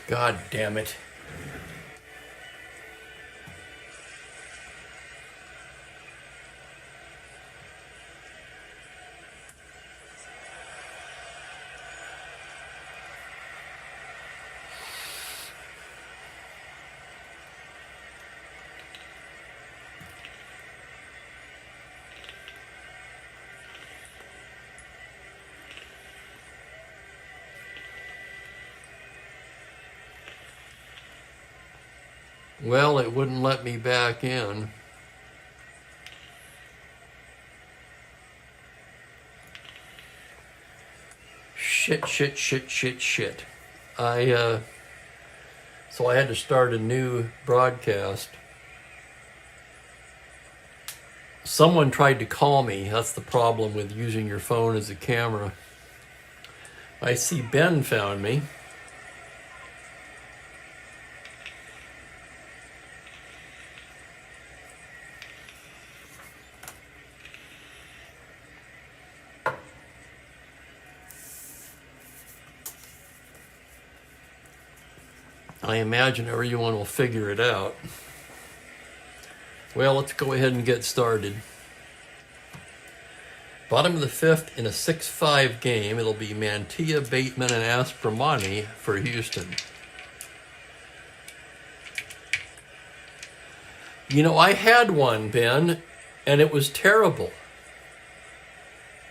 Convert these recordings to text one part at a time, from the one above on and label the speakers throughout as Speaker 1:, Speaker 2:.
Speaker 1: God damn it. Well, it wouldn't let me back in. Shit. So I had to start a new broadcast. Someone tried to call me. That's the problem with using your phone as a camera. I see Ben found me. I imagine everyone will figure it out. Well, let's go ahead and get started. Bottom of the fifth in a 6-5 game. It'll be Mantilla, Bateman, and Aspromani for Houston. You know, I had one, Ben, and it was terrible.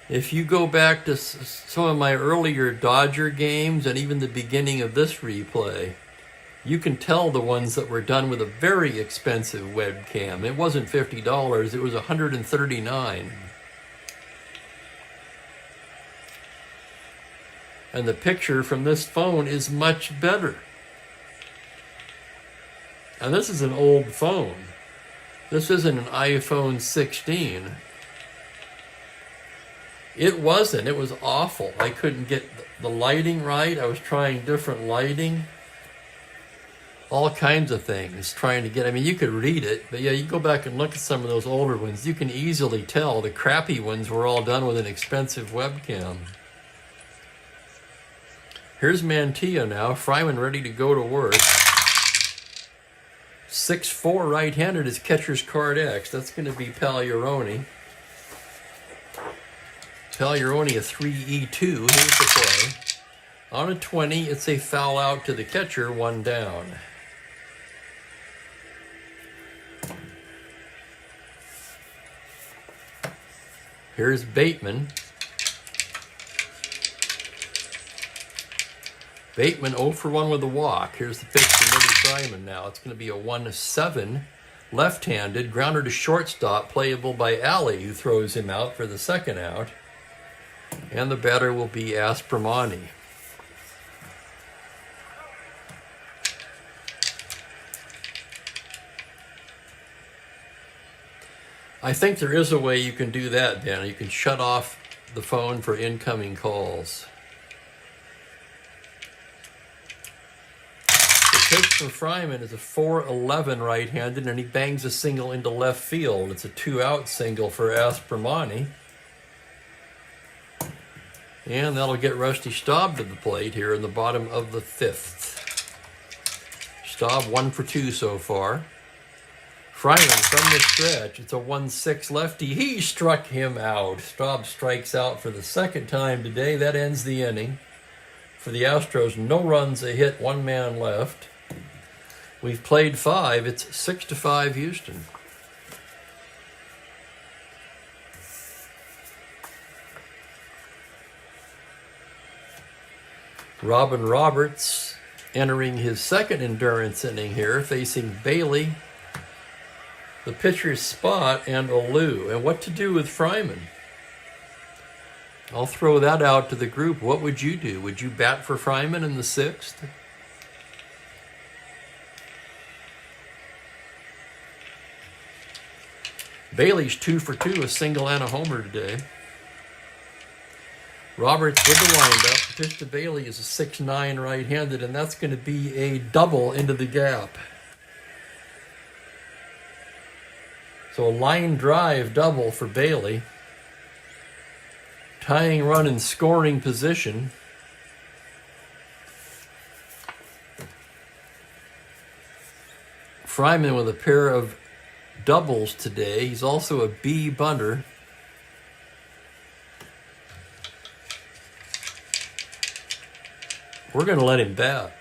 Speaker 1: If you go back to some of my earlier Dodger games and even the beginning of this replay, you can tell the ones that were done with a very expensive webcam. It wasn't $50, it was $139. And the picture from this phone is much better. And this is an old phone. This isn't an iPhone 16. It wasn't. It was awful. I couldn't get the lighting right. I was trying different lighting. All kinds of things trying to get, I mean, you could read it, but yeah, you go back and look at some of those older ones, you can easily tell the crappy ones were all done with an expensive webcam. Here's Mantilla now, Fryman ready to go to work. 6'4" right-handed is catcher's card X. That's going to be Pagliarone. Pagliarone a 3-E2, here's the play. On a 20, it's a foul out to the catcher, 1 down. Here's Bateman. Bateman 0 for 1 with a walk. Here's the pitch from Eddie Fryman now. It's going to be a 1-7. Left-handed, grounder to shortstop, playable by Alley, who throws him out for the second out. And the batter will be Aspromani. I think there is a way you can do that, Dan. You can shut off the phone for incoming calls. The pitch from Fryman is a 4-11 right-handed, and he bangs a single into left field. It's a 2-out single for Aspromani. And that'll get Rusty Staub to the plate here in the bottom of the fifth. Staub 1 for 2 so far. Fryman from the stretch, it's a 1-6 lefty. He struck him out. Staub strikes out for the second time today. That ends the inning. For the Astros, no runs, a hit, 1 man left. We've played 5. It's 6-5 Houston. Robin Roberts entering his second endurance inning here, facing Bailey, the pitcher's spot, and Olu. And what to do with Fryman? I'll throw that out to the group. What would you do? Would you bat for Fryman in the 6th? Bailey's 2 for 2, a single and a homer today. Roberts with the windup. The pitch to Bailey is a 6'9" right-handed, and that's going to be a double into the gap. So a line drive double for Bailey. Tying run in scoring position. Fryman with a pair of doubles today. He's also a B bunter. We're going to let him bat.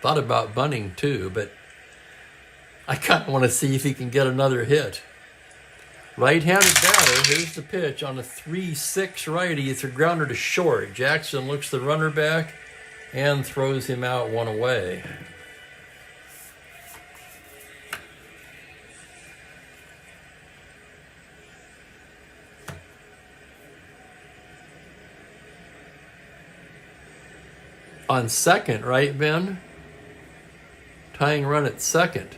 Speaker 1: Thought about bunting too, but I kind of want to see if he can get another hit. Right-handed batter, here's the pitch on a 3-6 righty. It's a grounder to short. Jackson looks the runner back and throws him out one away. On second, right, Ben? Tying run at second.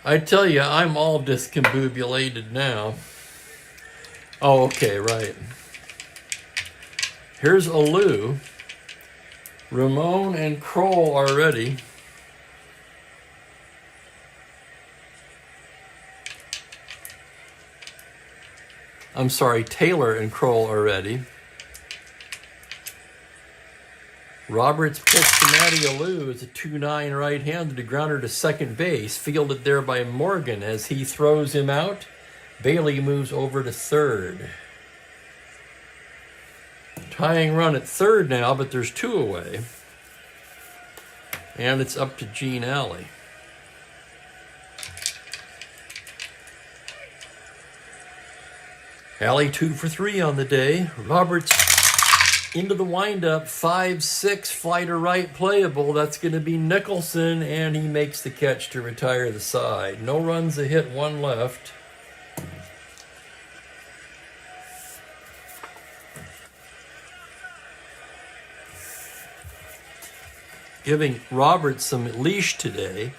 Speaker 1: I tell you, I'm all discombobulated now. Oh, okay, right. Here's Alou. Ramon and Kroll are ready. I'm sorry, Taylor and Kroll are ready. Roberts pitch to Matty Alou. It's a 2-9 right-handed grounder to second base, fielded there by Morgan. As he throws him out, Bailey moves over to third. Tying run at third now, but there's two away. And it's up to Gene Alley. Alley 2 for 3 on the day. Roberts into the windup, 5-6, fly to right playable. That's going to be Nicholson, and he makes the catch to retire the side. No runs, a hit, one left. Giving Roberts some leash today,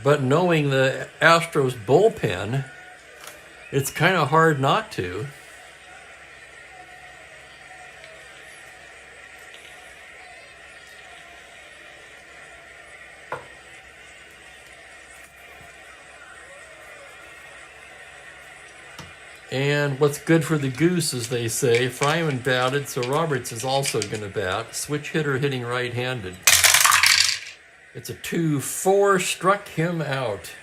Speaker 1: but knowing the Astros bullpen, it's kind of hard not to. And what's good for the goose, as they say, Fryman batted, so Roberts is also going to bat. Switch hitter hitting right-handed. It's a 2-4, struck him out.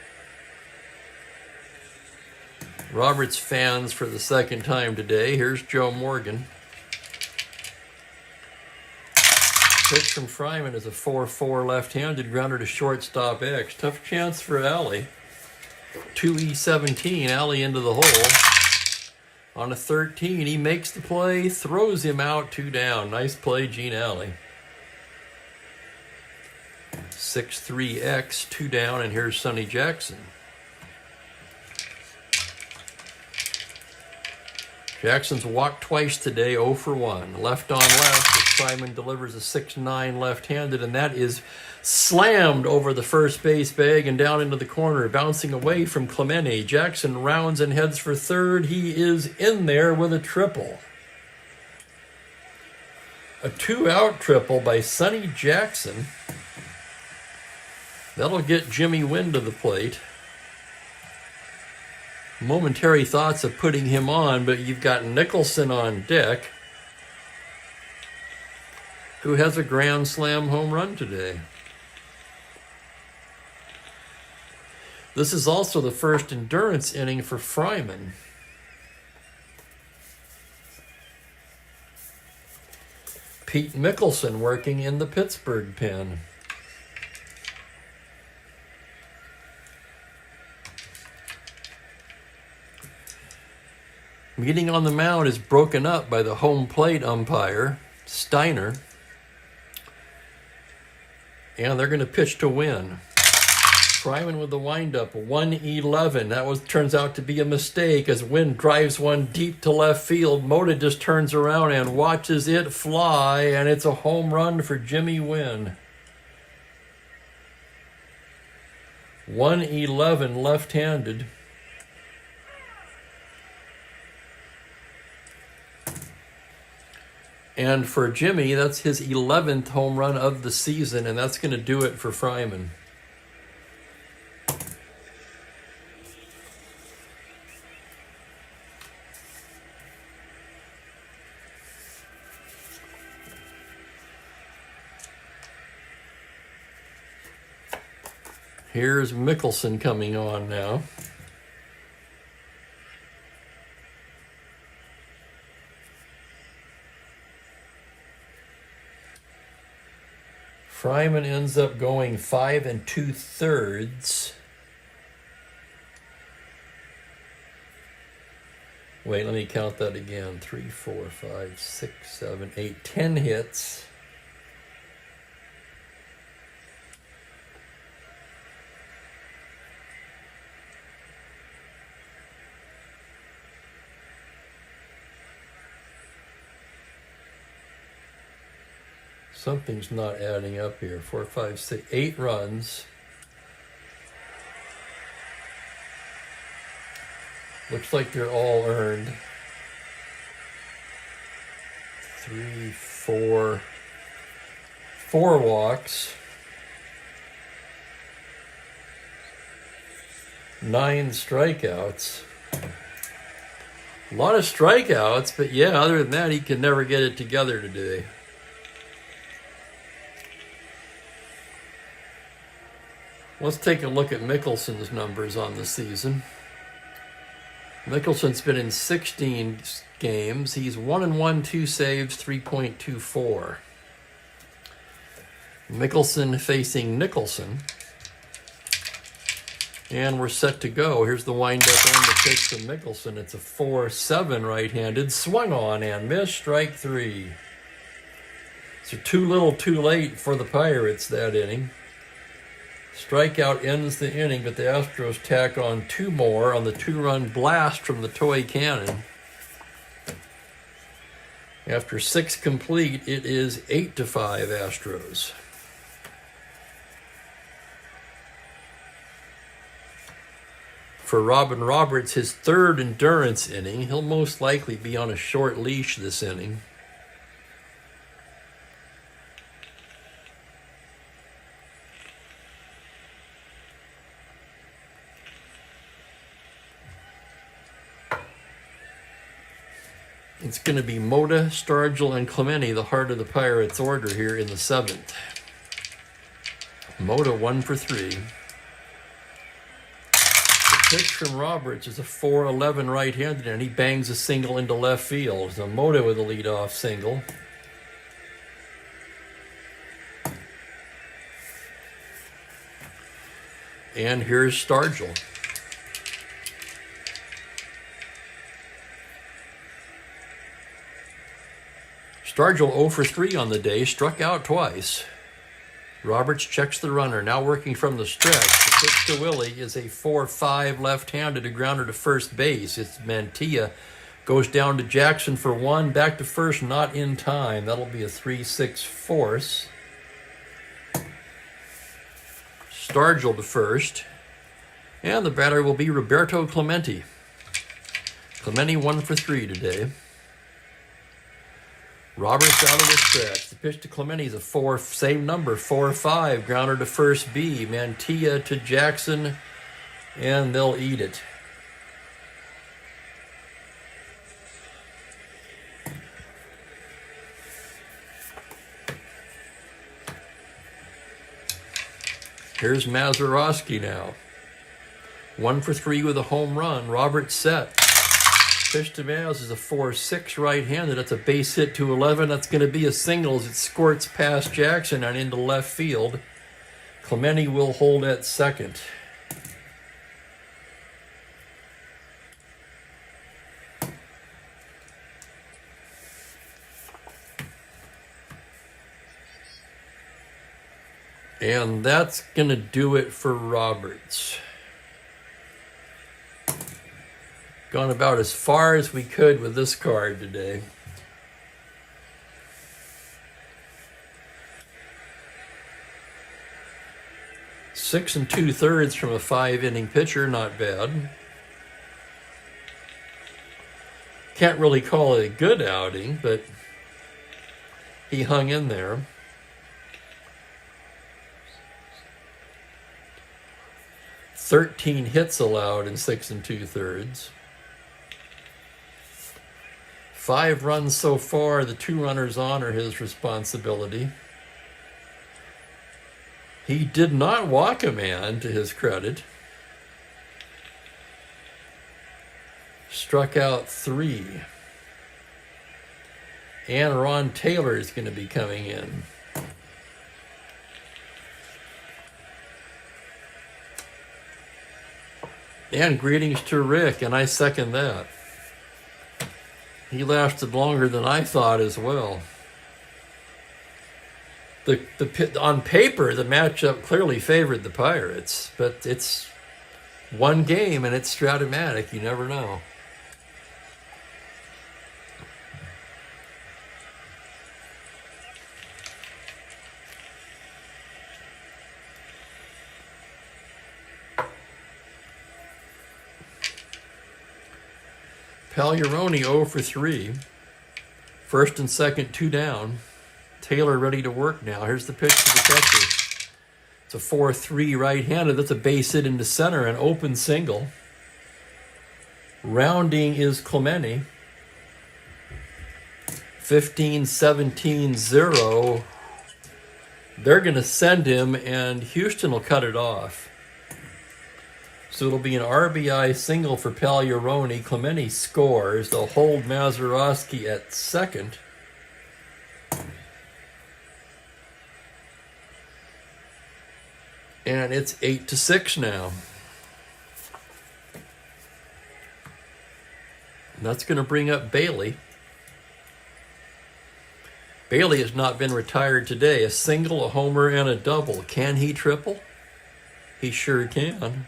Speaker 1: Roberts fans for the second time today. Here's Joe Morgan. Pitch from Fryman is a 4-4 left-handed grounder to shortstop X. Tough chance for Alley. 2E17, Alley into the hole. On a 13, he makes the play, throws him out, 2 down. Nice play, Gene Alley. 6-3X, 2 down, and here's Sonny Jackson. Jackson's walked twice today, 0 for 1. Left on left, as Fryman delivers a 6-9 left-handed, and that is slammed over the first base bag and down into the corner, bouncing away from Clemente. Jackson rounds and heads for third. He is in there with a triple. A 2-out triple by Sonny Jackson. That'll get Jimmy Wynn to the plate. Momentary thoughts of putting him on, but you've got Nicholson on deck, who has a grand slam home run today. This is also the first endurance inning for Fryman. Pete Mickelson working in the Pittsburgh pen. Meeting on the mound is broken up by the home plate umpire, Steiner. And they're going to pitch to Wynn. Fryman with the windup, 1-11. That turns out to be a mistake as Wynn drives one deep to left field. Mota just turns around and watches it fly, and it's a home run for Jimmy Wynn. 1-11 left-handed. And for Jimmy, that's his 11th home run of the season, and that's going to do it for Fryman. Here's Mickelson coming on now. Fryman ends up going 5 2/3. Wait, let me count that again. 3, 4, 5, 6, 7, 8, 10 hits. Something's not adding up here. 4, 5, 6, 8 runs. Looks like they're all earned. 3, 4 walks. 9 strikeouts. A lot of strikeouts, but yeah, other than that, he can never get it together today. Let's take a look at Mickelson's numbers on the season. Mickelson's been in 16 games. He's 1-1, 2 saves, 3.24. Mickelson facing Nicholson. And we're set to go. Here's the windup and the pitch from Mickelson. It's a 4-7 right-handed. Swung on and missed. Strike 3. So too little, too late for the Pirates that inning. Strikeout ends the inning, but the Astros tack on 2 more on the 2-run blast from the toy cannon. After 6 complete, it is 8-5 Astros. For Robin Roberts, his 3rd endurance inning. He'll most likely be on a short leash this inning. It's going to be Mota, Stargell, and Clemente, the heart of the Pirates' order here in the 7th. Mota 1 for 3. The pitch from Roberts is a 4-11 right-handed, and he bangs a single into left field. So Mota with a leadoff single. And here's Stargell. Stargell 0 for 3 on the day, struck out twice. Roberts checks the runner, now working from the stretch. The pitch to Willie is a 4-5 left-handed, a grounder to first base. It's Mantilla, goes down to Jackson for 1, back to first, not in time. That'll be a 3-6 force. Stargell to first, and the batter will be Roberto Clemente. Clemente 1 for 3 today. Roberts out of the stretch. The pitch to Clemente is a 4, same number, 4-5. Grounder to first B. Mantilla to Jackson, and they'll eat it. Here's Mazeroski now. 1 for 3 with a home run. Roberts set. Pitch to Maz is a 4-6 right-handed. That's a base hit to 11. That's going to be a single as it squirts past Jackson and into left field. Clemente will hold at second. And that's going to do it for Roberts. Gone about as far as we could with this card today. Six 2/3 from a 5-inning pitcher, not bad. Can't really call it a good outing, but he hung in there. "13 hits allowed in 6 2/3. 5 runs so far. The 2 runners on are his responsibility. He did not walk a man, to his credit. Struck out 3. And Ron Taylor is going to be coming in. And greetings to Rick, and I second that. He lasted longer than I thought as well. On paper, the matchup clearly favored the Pirates, but it's one game and it's Strat-O-Matic. You never know. Pagliarone 0 for 3. First and second, 2 down. Taylor ready to work now. Here's the pitch to the catcher. It's a 4-3 right-handed. That's a base hit into center, an open single. Rounding is Clemente. 15-17-0. They're going to send him, and Houston will cut it off. So it'll be an RBI single for Pagliarone. Clemente scores. They'll hold Mazeroski at second. And it's 8-6 now. And that's going to bring up Bailey. Bailey has not been retired today. A single, a homer, and a double. Can he triple? He sure can.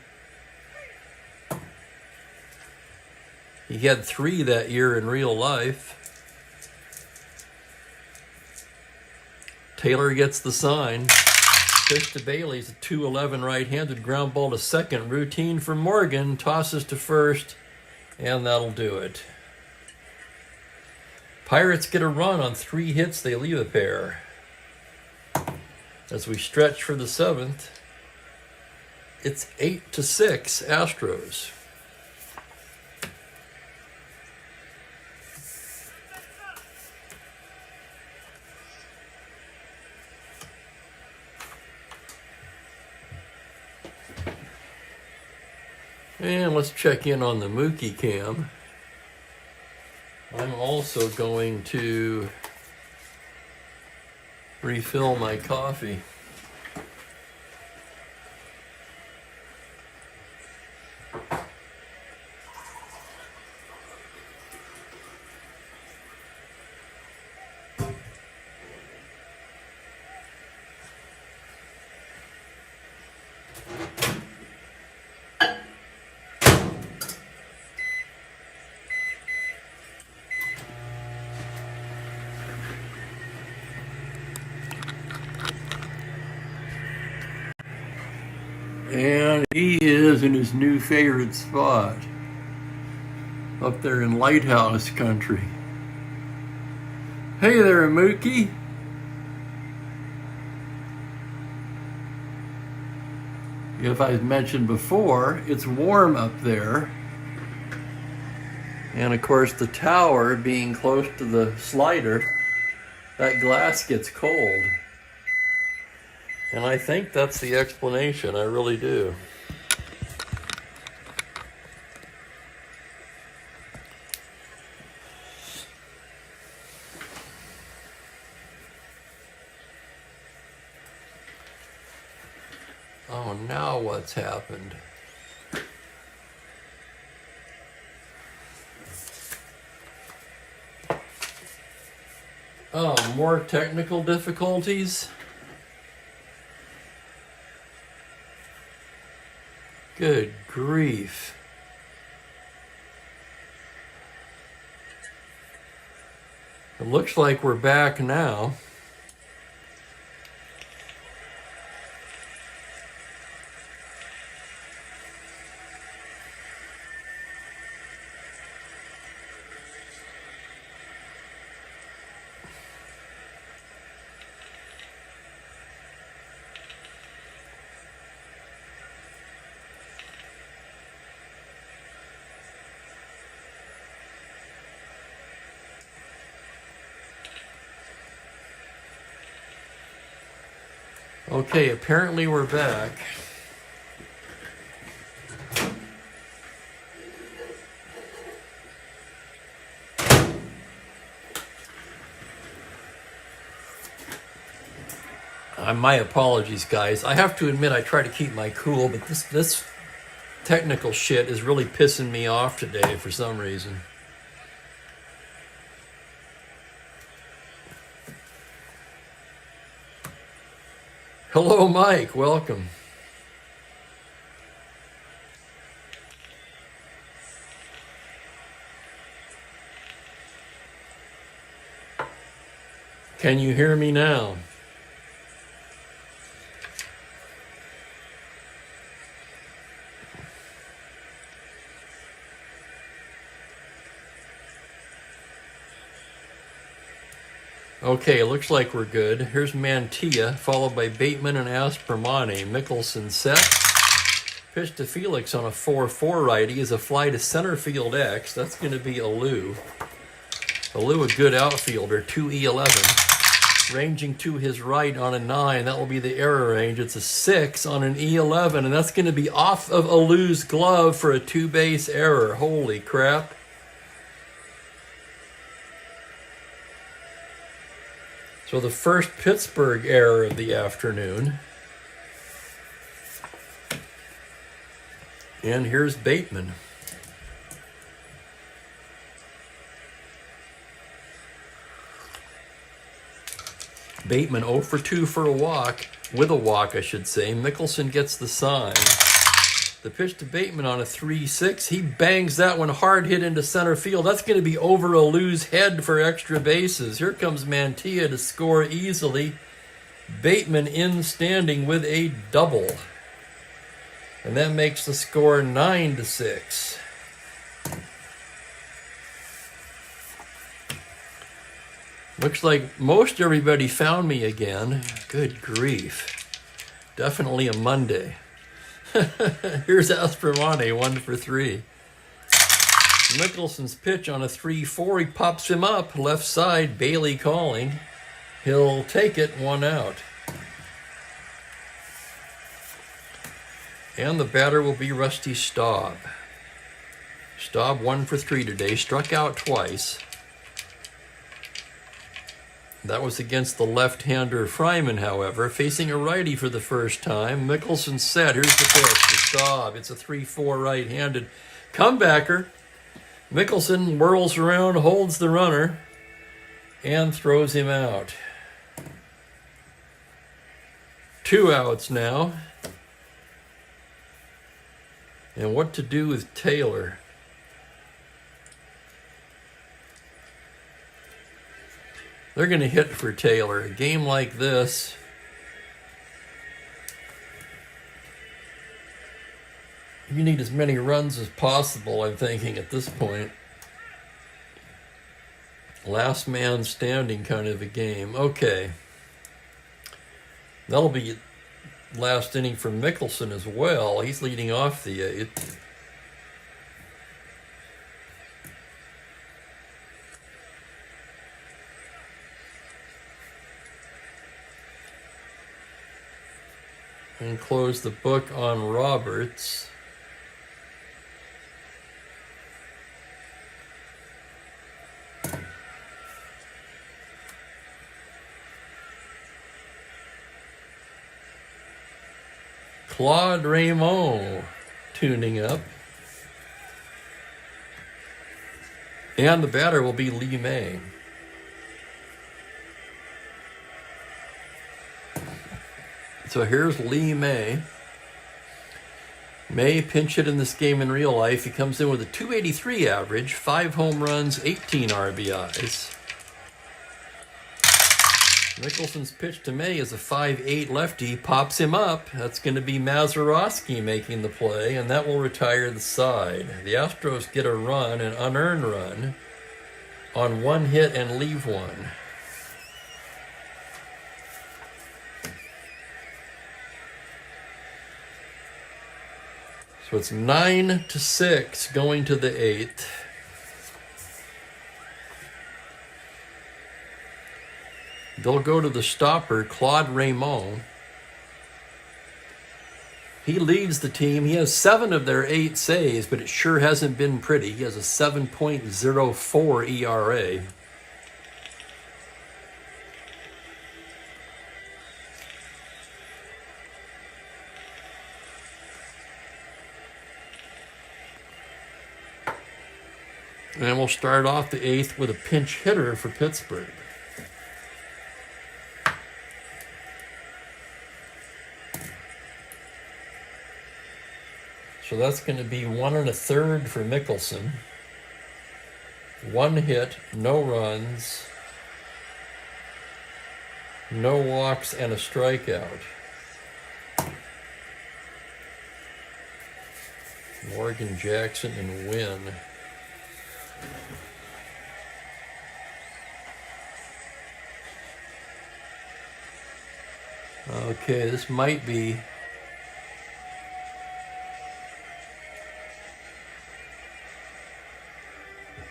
Speaker 1: He had 3 that year in real life. Taylor gets the sign. Pitch to Bailey's a 2-11 right-handed ground ball to second. Routine for Morgan. Tosses to first, and that'll do it. Pirates get a run on 3 hits. They leave a pair. As we stretch for the 7th, it's 8-6 Astros. And let's check in on the Mookie cam. I'm also going to refill my coffee. And he is in his new favorite spot, up there in Lighthouse Country. Hey there, Mookie. If I've mentioned before, it's warm up there. And of course, the tower being close to the slider, that glass gets cold. And I think that's the explanation. I really do. Oh, now what's happened? Oh, more technical difficulties? Good grief. It looks like we're back now. Okay, apparently we're back. My apologies, guys. I have to admit I try to keep my cool, but this technical shit is really pissing me off today for some reason. Hello, Mike. Welcome. Can you hear me now? Okay, looks like we're good. Here's Mantilla, followed by Bateman and Aspermani. Mickelson set. Pitch to Felix on a 4-4 righty is a fly to center field X. That's going to be Alou. Alou, a good outfielder, 2E11. Ranging to his right on a 9. That will be the error range. It's a 6 on an E11, and that's going to be off of Alou's glove for a 2-base error. Holy crap. So the first Pittsburgh error of the afternoon. And here's Bateman. Bateman 0 for 2 for a walk, with a walk I should say. Mickelson gets the sign. The pitch to Bateman on a 3-6. He bangs that one hard hit into center field. That's going to be over Alou's head for extra bases. Here comes Mantilla to score easily. Bateman in standing with a double. And that makes the score 9-6. Looks like most everybody found me again. Good grief. Definitely a Monday. Here's Aspermani, 1 for 3. Mickelson's pitch on a 3-4. He pops him up. Left side, Bailey calling. He'll take it, 1 out. And the batter will be Rusty Staub. Staub 1 for 3 today. Struck out twice. That was against the left-hander Fryman, however, facing a righty for the first time. Mickelson set. Here's the pitch to Staub. It's a 3-4 right-handed comebacker. Mickelson whirls around, holds the runner, and throws him out. 2 outs now. And what to do with Taylor? They're going to hit for Taylor. A game like this, you need as many runs as possible, I'm thinking, at this point. Last man standing kind of a game. Okay. That'll be last inning for Mickelson as well. He's leading off the 8th. And close the book on Roberts. Claude Raymond tuning up. And the batter will be Lee May. So here's Lee May. May pinch hit in this game in real life. He comes in with a 283 average, 5 home runs, 18 RBIs. Mickelson's pitch to May is a 5-8 lefty, pops him up. That's going to be Mazeroski making the play, and that will retire the side. The Astros get a run, an unearned run, on 1 hit and leave 1. So it's 9-6 going to the 8th. They'll go to the stopper, Claude Raymond. He leads the team. He has 7 of their 8 saves, but it sure hasn't been pretty. He has a 7.04 ERA. And we'll start off the 8th with a pinch hitter for Pittsburgh. So that's going to be 1 1/3 for Mickelson. 1 hit, no runs, no walks, and a strikeout. Morgan, Jackson, and Wynn. Okay, this might be...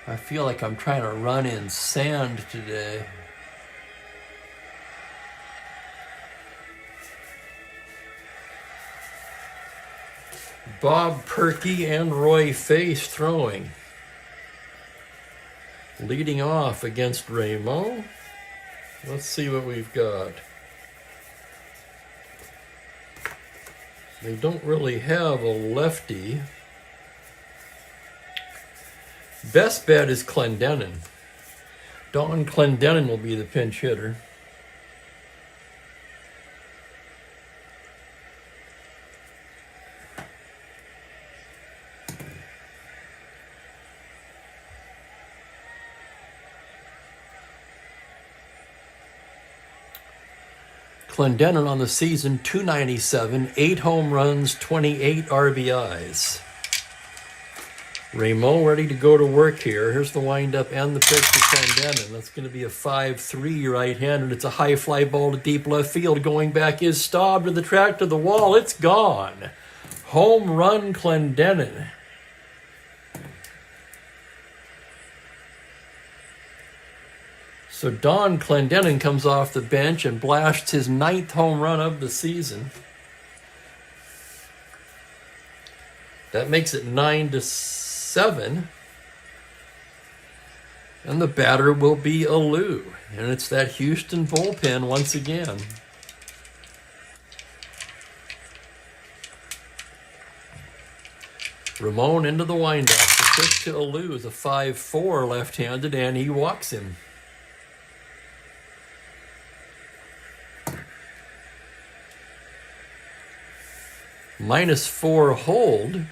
Speaker 1: I feel like I'm trying to run in sand today. Bob Perkey and Roy Face throwing. Leading off against Raymond. Let's see what we've got. They don't really have a lefty. Best bet is Clendenin. Don Clendenin will be the pinch hitter. Clendenin on the season, .297, 8 home runs, 28 RBIs. Raymond ready to go to work here. Here's the windup and the pitch to Clendenin. That's going to be a 5-3 right-handed. It's a high fly ball to deep left field. Going back is Staub to the track to the wall. It's gone. Home run Clendenin. So Don Clendenin comes off the bench and blasts his 9th home run of the season. That makes it 9-7. And the batter will be Alou. And it's that Houston bullpen once again. Ramon into the windup. The pitch to Alou is a 5-4 left-handed, and he walks him. -4 hold.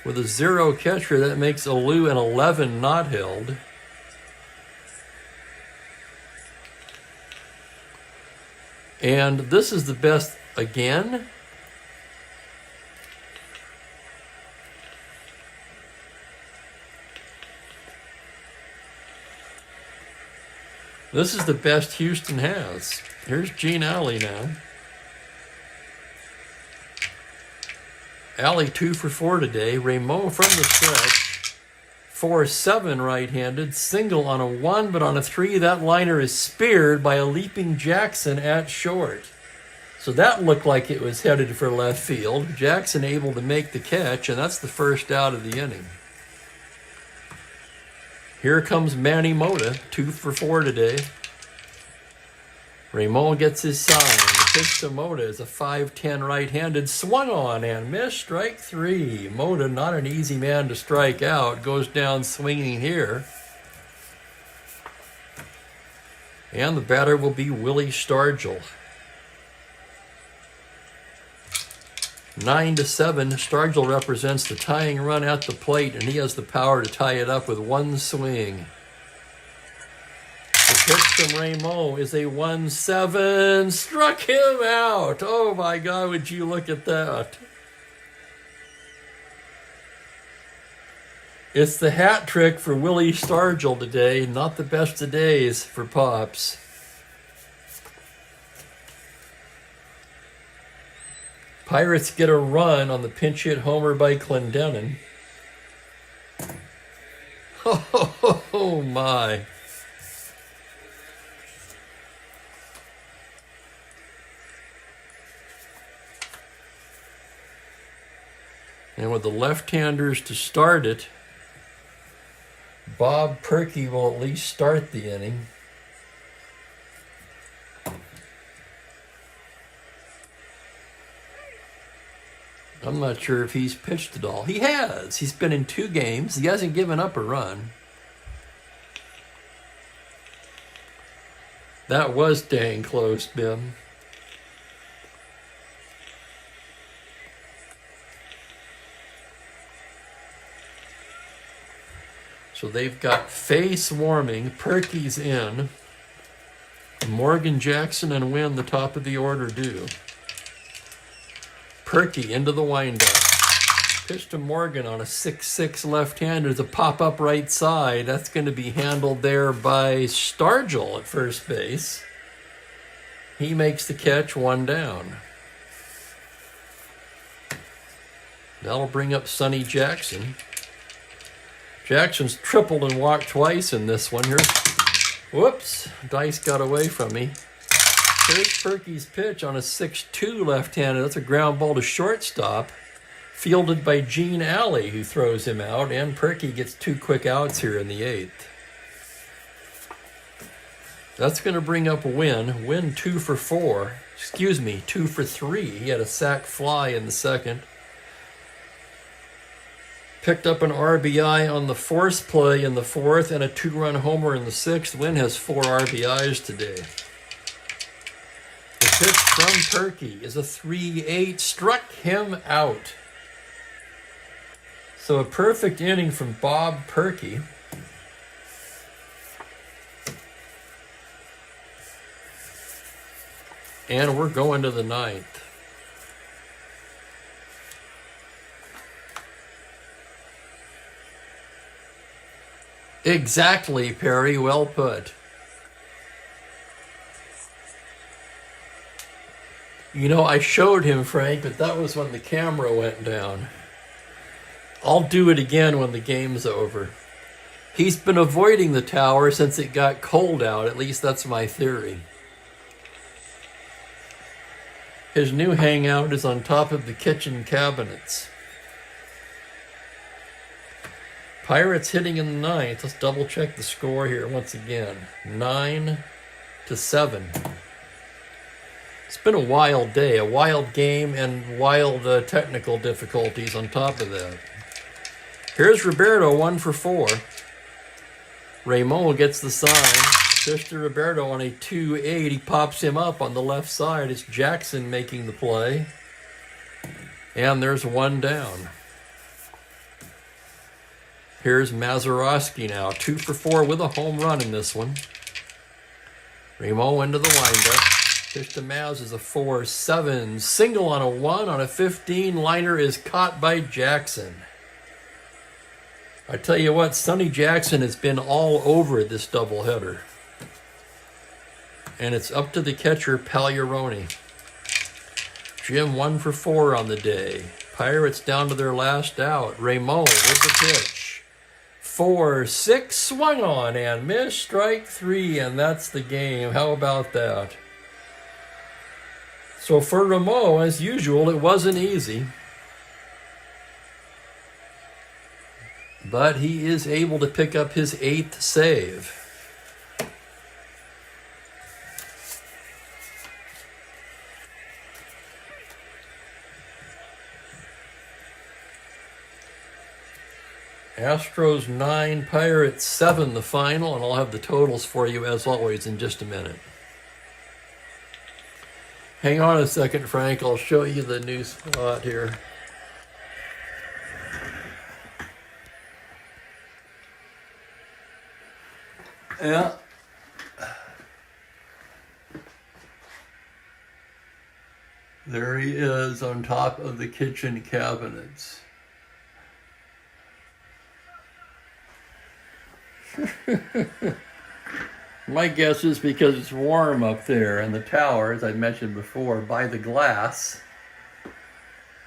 Speaker 1: With a 0 catcher, that makes Alou an 11 not held. And this is the best again. This is the best Houston has. Here's Gene Alley now. Alley 2 for 4 today. Raymond from the stretch. 4-7 right-handed. Single on a 1, but on a 3, that liner is speared by a leaping Jackson at short. So that looked like it was headed for left field. Jackson able to make the catch, and that's the first out of the inning. Here comes Manny Mota, 2 for 4 today. Raymond gets his sign. The pitch to Mota is a 5-10 right-handed, swung on and missed, strike 3. Mota, not an easy man to strike out, goes down swinging here. And the batter will be Willie Stargell. 9-7, Stargell represents the tying run at the plate, and he has the power to tie it up with one swing. The pitch from Raymond is a 1-7. Struck him out. Oh my God, would you look at that. It's the hat trick for Willie Stargell today. Not the best of days for Pops. Pirates get a run on the pinch hit homer by Clendenin. Oh my. And with the left-handers to start it, Bob Perky will at least start the inning. I'm not sure if he's pitched at all. He has. He's been in 2 games. He hasn't given up a run. That was dang close, Bim. So they've got face warming. Perky's in. Morgan, Jackson, and Wynn, the top of the order do. Perky into the windup. Pitch to Morgan on a 6-6 left-hander. The pop-up right side. That's going to be handled there by Stargell at first base. He makes the catch, 1 down. That'll bring up Sonny Jackson. Jackson's tripled and walked twice in this one. Here's, whoops, dice got away from me. Here's Perky's pitch on a 6-2 left-hander. That's a ground ball to shortstop, fielded by Gene Alley, who throws him out, and Perky gets 2 quick outs here in the 8th. That's going to bring up Wynn. Wynn 2 for 4. Excuse me, 2 for 3. He had a sac fly in the 2nd. Picked up an RBI on the force play in the 4th and a 2-run homer in the 6th. Wynn has 4 RBIs today. The pitch from Perky is a 3-8. Struck him out. So a perfect inning from Bob Perky. And we're going to the 9th. Exactly, Perry. Well put. You know, I showed him, Frank, but that was when the camera went down. I'll do it again when the game's over. He's been avoiding the tower since it got cold out. At least that's my theory. His new hangout is on top of the kitchen cabinets. Pirates hitting in the 9th. Let's double check the score here once again. 9-7. It's been a wild day, a wild game, and wild technical difficulties on top of that. Here's Roberto, 1 for 4. Raymond gets the sign. Pitch to Roberto on a 2-8. He pops him up on the left side. It's Jackson making the play. And there's 1 down. Here's Mazeroski now, 2 for 4 with a home run in this one. Remo into the windup. Pitch to Maz is a 4-7. Single on a 1 on a 15. Liner is caught by Jackson. I tell you what, Sonny Jackson has been all over this doubleheader. And it's up to the catcher, Pagliarone. Jim 1 for 4 on the day. Pirates down to their last out. Raymond with the pitch. 4-6, swung on and missed, strike 3, and that's the game. How about that? So for Rameau, as usual, it wasn't easy. But he is able to pick up his 8th save. Astros 9, Pirates 7, the final, and I'll have the totals for you as always in just a minute. Hang on a second, Frank. I'll show you the new spot here. Yeah. There he is on top of the kitchen cabinets. My guess is because it's warm up there in the tower, as I mentioned before, by the glass.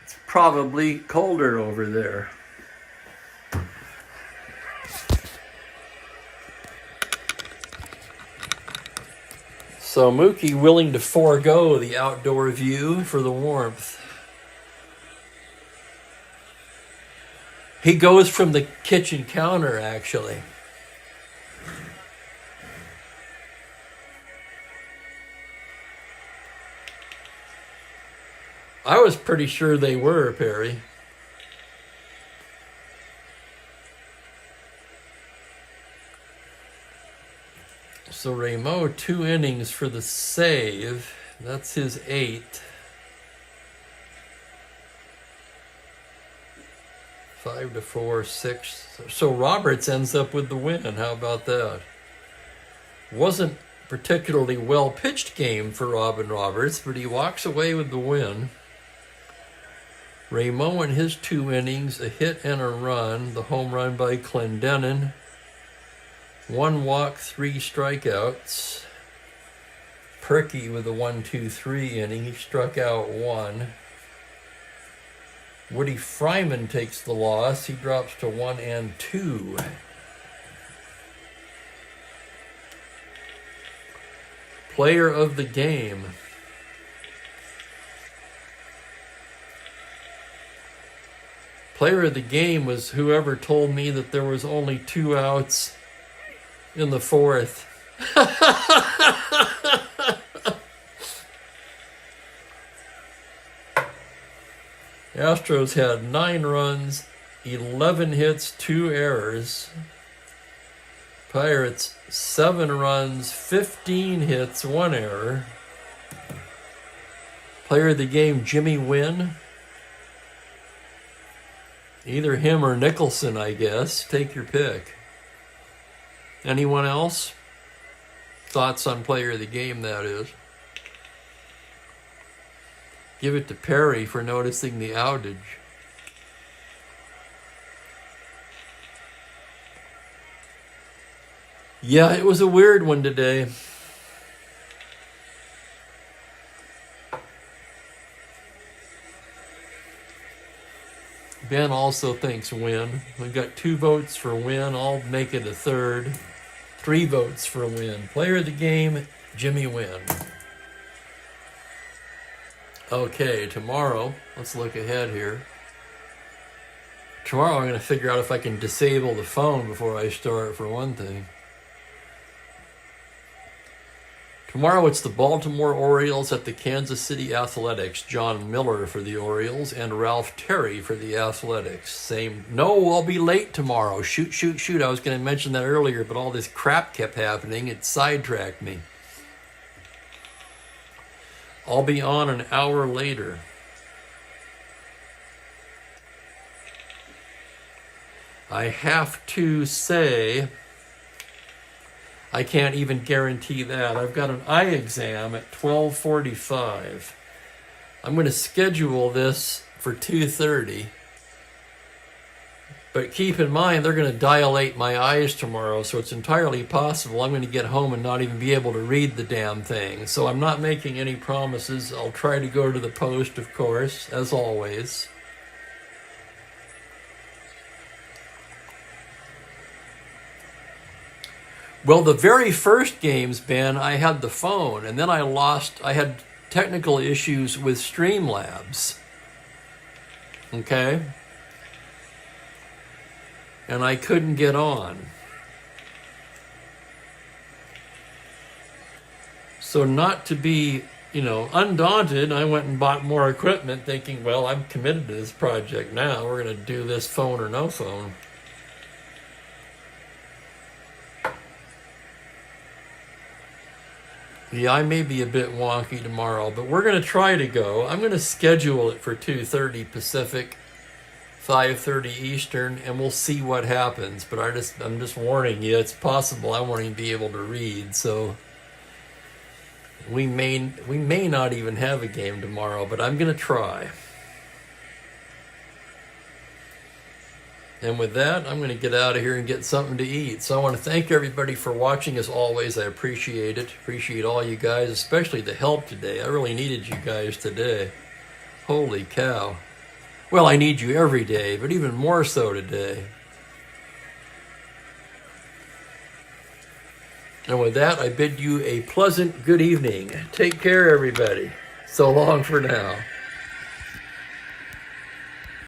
Speaker 1: It's probably colder over there. So Mookie willing to forego the outdoor view for the warmth. He goes from the kitchen counter, actually. I was pretty sure they were, Perry. So Ramo, 2 innings for the save. That's his 8th. 5-4, 6. So Roberts ends up with the win. How about that? Wasn't particularly well pitched game for Robin Roberts, but he walks away with the win. Ramo in his 2 innings, a hit and a run. The home run by Clendenin. 1 walk, 3 strikeouts. Perky with a 1-2-3 inning. He struck out 1. Woody Fryman takes the loss. He drops to 1-2. Player of the game. Player of the game was whoever told me that there was only 2 outs in the 4th. Astros had 9 runs, 11 hits, 2 errors. Pirates, 7 runs, 15 hits, 1 error. Player of the game, Jimmy Wynn. Either him or Nicholson, I guess. Take your pick. Anyone else? Thoughts on player of the game, that is. Give it to Perry for noticing the outage. Yeah, it was a weird one today. Ben also thinks Win. We've got 2 votes for Win. I'll make it a 3rd. 3 votes for Win. Player of the game, Jimmy Wynn. Okay, tomorrow, let's look ahead here. Tomorrow I'm going to figure out if I can disable the phone before I start, for one thing. Tomorrow it's the Baltimore Orioles at the Kansas City Athletics. John Miller for the Orioles and Ralph Terry for the Athletics. No, I'll be late tomorrow. Shoot. I was going to mention that earlier, but all this crap kept happening. It sidetracked me. I'll be on an hour later. I have to say, I can't even guarantee that. I've got an eye exam at 12:45. I'm going to schedule this for 2:30. But keep in mind, they're going to dilate my eyes tomorrow, so it's entirely possible I'm going to get home and not even be able to read the damn thing. So I'm not making any promises. I'll try to go to the post, of course, as always. Well, the very first games, Ben, I had the phone, and then I had technical issues with Streamlabs. Okay? And I couldn't get on. So not to be, undaunted, I went and bought more equipment thinking, well, I'm committed to this project now. We're going to do this phone or no phone. Yeah, I may be a bit wonky tomorrow, but we're going to try to go. I'm going to schedule it for 2:30 Pacific, 5:30 Eastern, and we'll see what happens. But I'm just warning you, it's possible I won't even be able to read, so we may not even have a game tomorrow, but I'm going to try. And with that, I'm going to get out of here and get something to eat. So I want to thank everybody for watching. As always, I appreciate it. Appreciate all you guys, especially the help today. I really needed you guys today. Holy cow. Well, I need you every day, but even more so today. And with that, I bid you a pleasant good evening. Take care, everybody. So long for now.